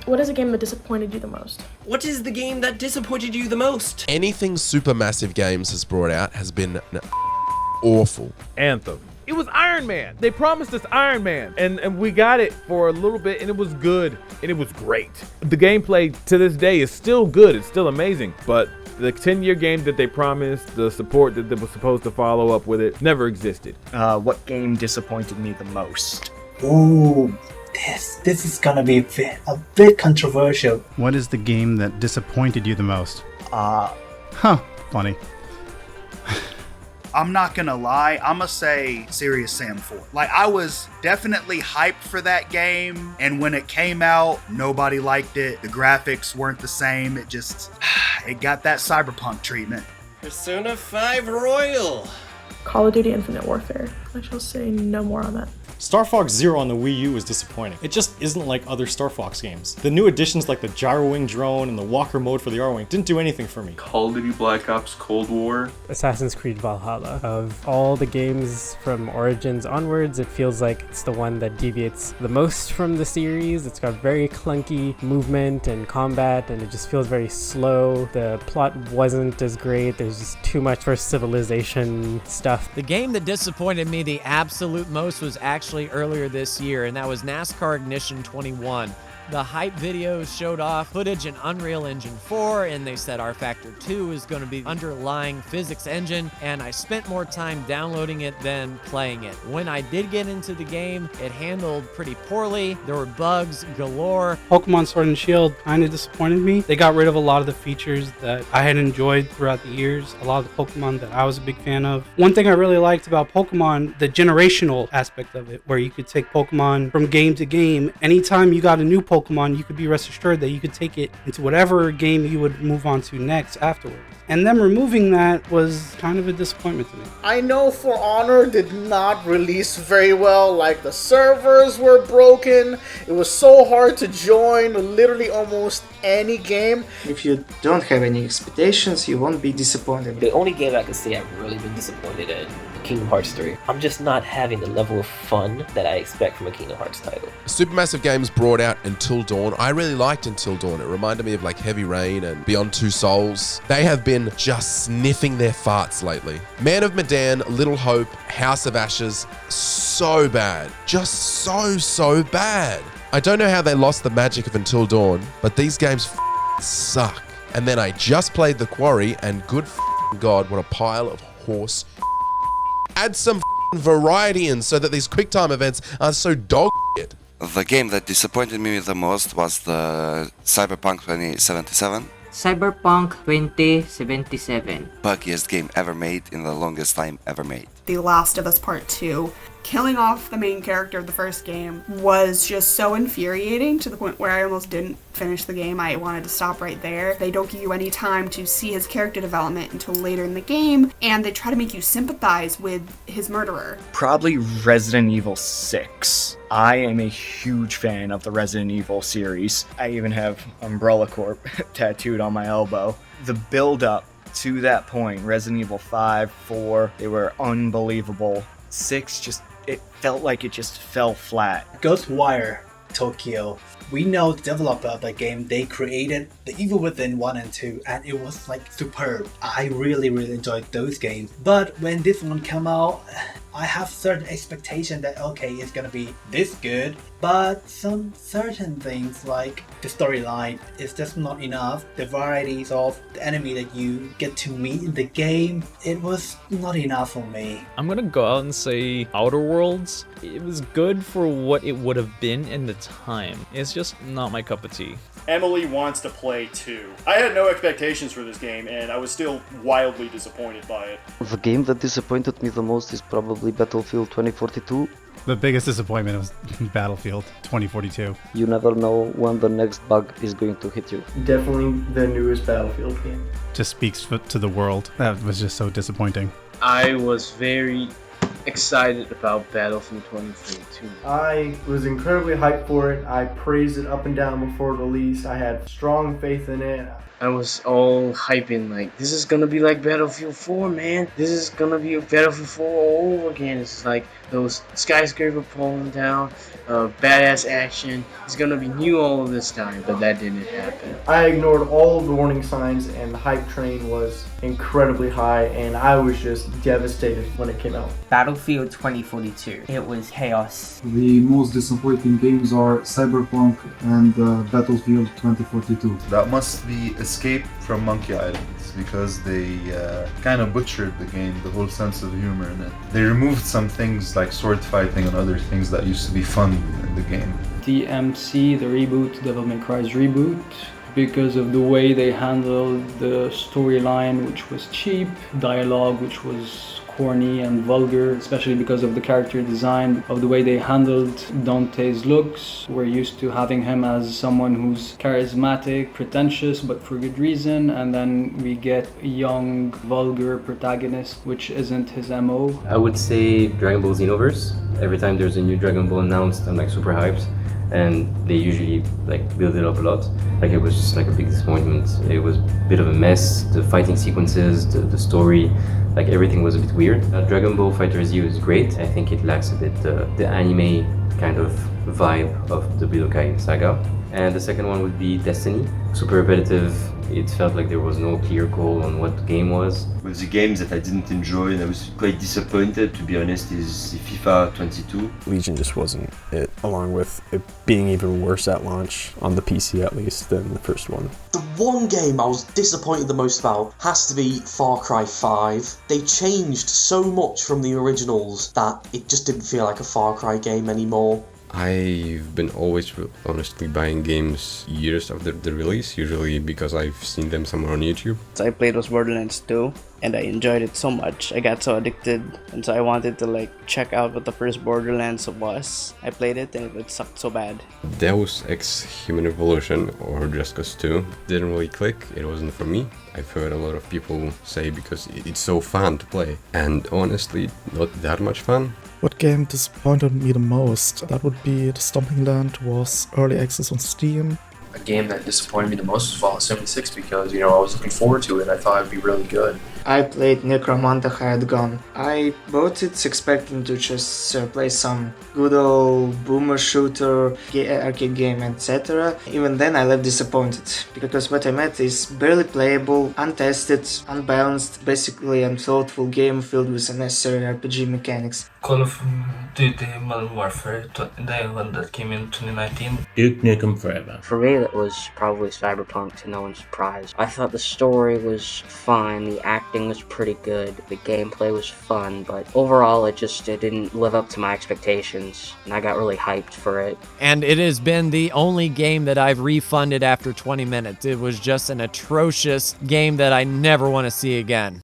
What is a game that disappointed you the most? What is the game that disappointed you the most? Anything Supermassive Games has brought out has been awful. Anthem. It was Iron Man. They promised us Iron Man, and we got it for a little bit, and it was good, and it was great. The gameplay to this day is still good. It's still amazing, but the 10-year game that they promised, the support that was supposed to follow up with it, never existed. What game disappointed me the most? Ooh, this is gonna be a bit controversial. What is the game that disappointed you the most? Funny. I'm not gonna lie, I'm gonna say Serious Sam 4. Like, I was definitely hyped for that game, and when it came out, nobody liked it. The graphics weren't the same. It got that Cyberpunk treatment. Persona 5 Royal. Call of Duty Infinite Warfare. I shall say no more on that. Star Fox Zero on the Wii U was disappointing. It just isn't like other Star Fox games. The new additions like the gyro wing drone and the walker mode for the R-Wing didn't do anything for me. Call of Duty Black Ops Cold War. Assassin's Creed VALHALLA. Of all the games from Origins onwards, it feels like it's the one that deviates the most from the series. It's got very clunky movement and combat, and it just feels very slow. The plot wasn't as great. There's just too much for civilization stuff. The game that disappointed me the absolute most was actually earlier this year, and that was NASCAR Ignition 21. The hype videos showed off footage in Unreal Engine 4, and they said R-Factor 2 is going to be the underlying physics engine, and I spent more time downloading it than playing it. When I did get into the game, it handled pretty poorly. There were bugs galore. Pokemon Sword and Shield kind of disappointed me. They got rid of a lot of the features that I had enjoyed throughout the years, a lot of the Pokemon that I was a big fan of. One thing I really liked about Pokemon, the generational aspect of it, where you could take Pokemon from game to game. Anytime you got a new Pokemon, you could be rest assured that you could take it into whatever game you would move on to next afterwards. And them removing that was kind of a disappointment to me. I know For Honor did not release very well. Like, the servers were broken. It was so hard to join literally almost any game. If you don't have any expectations, you won't be disappointed. The only game I can say I've really been disappointed in, Kingdom Hearts 3. I'm just not having the level of fun that I expect from a Kingdom Hearts title. Supermassive Games brought out Until Dawn. I really liked Until Dawn. It reminded me of like Heavy Rain and Beyond Two Souls. They have been just sniffing their farts lately. Man of Medan, Little Hope, House of Ashes, so bad. Just so bad. I don't know how they lost the magic of Until Dawn, but these games suck. And then I just played the Quarry, and good God, what a pile of horse. Add some variety in so that these QuickTime events are so dog shit. The game that disappointed me the most was the Cyberpunk 2077. Cyberpunk 2077. Buggiest game ever made in the longest time ever made. The Last of Us Part 2. Killing off the main character of the first game was just so infuriating to the point where I almost didn't finish the game. I wanted to stop right there. They don't give you any time to see his character development until later in the game, and they try to make you sympathize with his murderer. Probably Resident Evil 6. I am a huge fan of the Resident Evil series. I even have Umbrella Corp tattooed on my elbow. The build-up to that point, Resident Evil 5, 4, they were unbelievable. 6 it felt like it just fell flat. Ghostwire Tokyo. We know the developer of the game, they created The Evil Within 1 and 2, and it was like superb. I really enjoyed those games. But when this one came out, I have certain expectation that okay, it's gonna be this good, but some certain things like the storyline is just not enough. The varieties of the enemy that you get to meet in the game, it was not enough for me. I'm gonna go out and say Outer Worlds. It was good for what it would have been in the time. It's just not my cup of tea. Emily wants to play too. I had no expectations for this game, and I was still wildly disappointed by it. The game that disappointed me the most is probably Battlefield 2042. The biggest disappointment was Battlefield 2042. You never know when the next bug is going to hit you. Definitely the newest Battlefield game. Just speaks to the world. That was just so disappointing. I was very excited about Battlefield 2042. I was incredibly hyped for it. I praised it up and down before release. I had strong faith in it. I was all hyping like, this is gonna be like Battlefield 4, man. This is gonna be Battlefield 4 all over again. It's like those skyscraper falling down, badass action. It's gonna be new all of this time, but that didn't happen. I ignored all of the warning signs and the hype train was incredibly high and I was just devastated when it came out. Battlefield 2042. It was chaos. The most disappointing games are Cyberpunk and Battlefield 2042. That must be Escape from Monkey Island, because they kind of butchered the game, the whole sense of humor in it. They removed some things like sword fighting and other things that used to be fun in the game. DMC, the reboot, Devil May Cry's reboot, because of the way they handled the storyline, which was cheap, dialogue, which was corny and vulgar, especially because of the character design, of the way they handled Dante's looks. We're used to having him as someone who's charismatic, pretentious, but for good reason, and then we get a young, vulgar protagonist, which isn't his MO. I would say Dragon Ball Xenoverse. Every time there's a new Dragon Ball announced, I'm like super hyped, and they usually like build it up a lot. Like it was just like a big disappointment. It was a bit of a mess. The fighting sequences, the story, like everything was a bit weird. Dragon Ball FighterZ was great. I think it lacks a bit the anime kind of vibe of the Budokai saga. And the second one would be Destiny. Super repetitive. It felt like there was no clear goal on what the game was. With the games that I didn't enjoy and I was quite disappointed, to be honest, is FIFA 22. Legion just wasn't it, along with it being even worse at launch, on the PC at least, than the first one. The one game I was disappointed the most about has to be Far Cry 5. They changed so much from the originals that it just didn't feel like a Far Cry game anymore. I've been always honestly buying games years after the release, usually because I've seen them somewhere on YouTube. I played was Borderlands 2 and I enjoyed it so much. I got so addicted and so I wanted to check out what the first Borderlands was. I played it and it sucked so bad. Deus Ex Human Evolution or Just Cause 2 didn't really click, it wasn't for me. I've heard a lot of people say because it's so fun to play, and honestly not that much fun. What game disappointed me the most? That would be the Stomping Land. Was early access on Steam. A game that disappointed me the most was Fallout 76 because, I was looking forward to it and I thought it'd be really good. I played NECROMUNDA Hired Gun. I bought it expecting to just play some good old boomer shooter, arcade game, etc. Even then I left disappointed, because what I met is barely playable, untested, unbalanced, basically unthoughtful game filled with unnecessary RPG mechanics. Call of Duty Modern Warfare, the one that came in 2019. Duke Nukem Forever. For me, that was probably Cyberpunk, to no one's surprise. I thought the story was fine, the acting was pretty good, the gameplay was fun, but overall it didn't live up to my expectations, and I got really hyped for it. And it has been the only game that I've refunded after 20 minutes. It was just an atrocious game that I never want to see again.